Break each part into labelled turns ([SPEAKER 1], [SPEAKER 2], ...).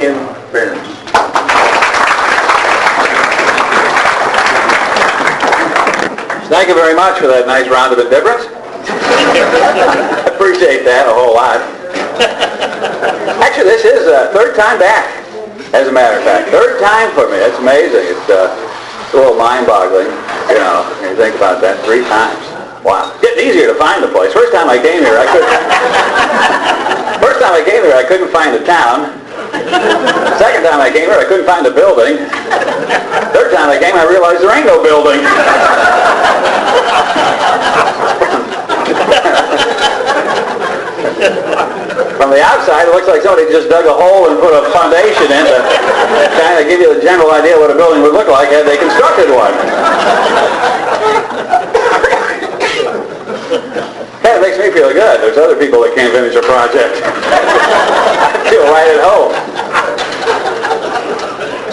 [SPEAKER 1] Kim Behrens.
[SPEAKER 2] Thank you very much for that nice round of indifference. I appreciate that a whole lot. Actually, this is third time back, as a matter of fact. Third time for me. It's amazing. It's a little mind-boggling, you know, when you think about that. 3 times. Wow. Getting easier to find the place. First time I came here, I couldn't find the town. Second time I came here, I couldn't find the building. Third time I came, I realized there ain't no building. From the outside, it looks like somebody just dug a hole and put a foundation in to kind of give you a general idea what a building would look like had they constructed one. Kind of makes me feel good. There's other people that can't finish a project. I feel right at home.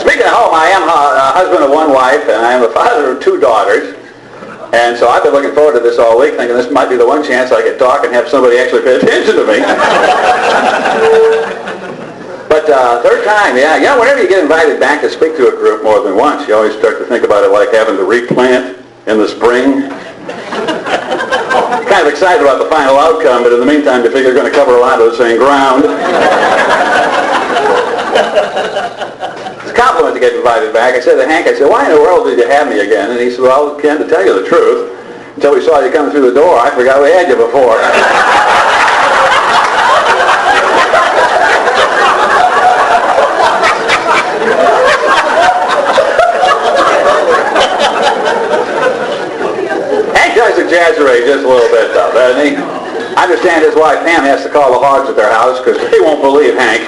[SPEAKER 2] Speaking of home, I am a husband of 1 wife, and I am the father of 2 daughters. And so I've been looking forward to this all week, thinking this might be the one chance I could talk and have somebody actually pay attention to me. But third time, yeah. You know, whenever you get invited back to speak to a group more than once, you always start to think about it like having to replant in the spring. Kind of excited about the final outcome, but in the meantime, you figure you're going to cover a lot of the same ground. It's a compliment to get invited back. I said to Hank, why in the world did you have me again? And he said, well, Ken, to tell you the truth, until we saw you coming through the door, I forgot we had you before. Hank does exaggerate just a little bit, though, doesn't he? I understand his wife, Pam, has to call the hogs at their house because they won't believe Hank.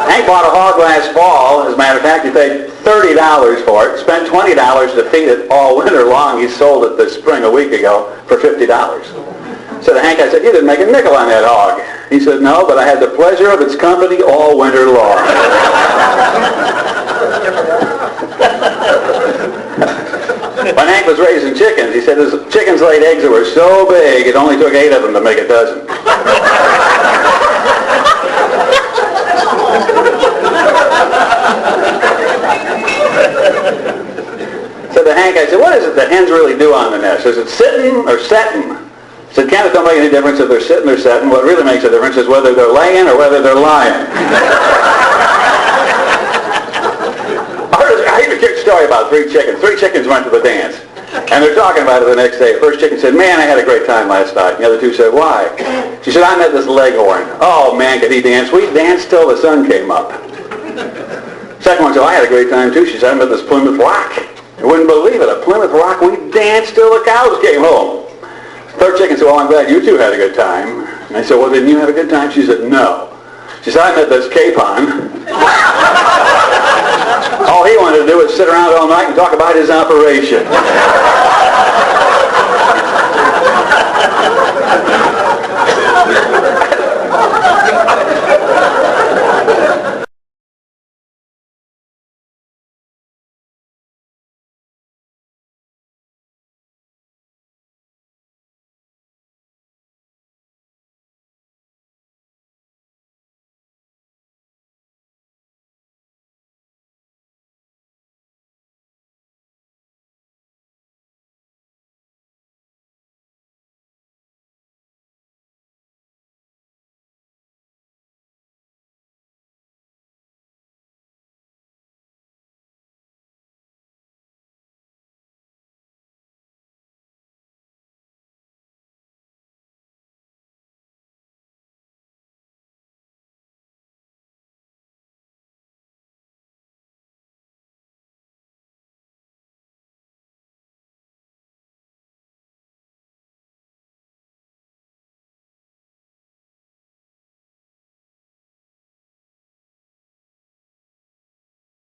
[SPEAKER 2] Hank bought a hog last fall. As a matter of fact, he paid $30 for it, spent $20 to feed it all winter long. He sold it this spring a week ago for $50. So to Hank, I said, you didn't make a nickel on that hog. He said, no, but I had the pleasure of its company all winter long. When Hank was raising chickens, he said his chickens laid eggs that were so big it only took 8 of them to make a dozen. So to Hank, I said, what is it that hens really do on the nest? Is it sitting or setting? I said, Ken, it don't make any difference if they're sitting or setting. What really makes a difference is whether they're laying or whether they're lying. I heard a quick story about 3 chickens. 3 chickens went to the dance, and they're talking about it the next day. The first chicken said, man, I had a great time last night. And the other 2 said, why? She said, I met this leghorn. Oh, man, could he dance? We danced till the sun came up. Second one said, I had a great time, too. She said, I met this Plymouth Rock. You wouldn't believe it. A Plymouth Rock, we danced till the cows came home. Third chicken said, well, I'm glad you 2 had a good time. And I said, well, didn't you have a good time? She said, no. She said, I met this capon. All he wanted to do was sit around all night and talk about his operation.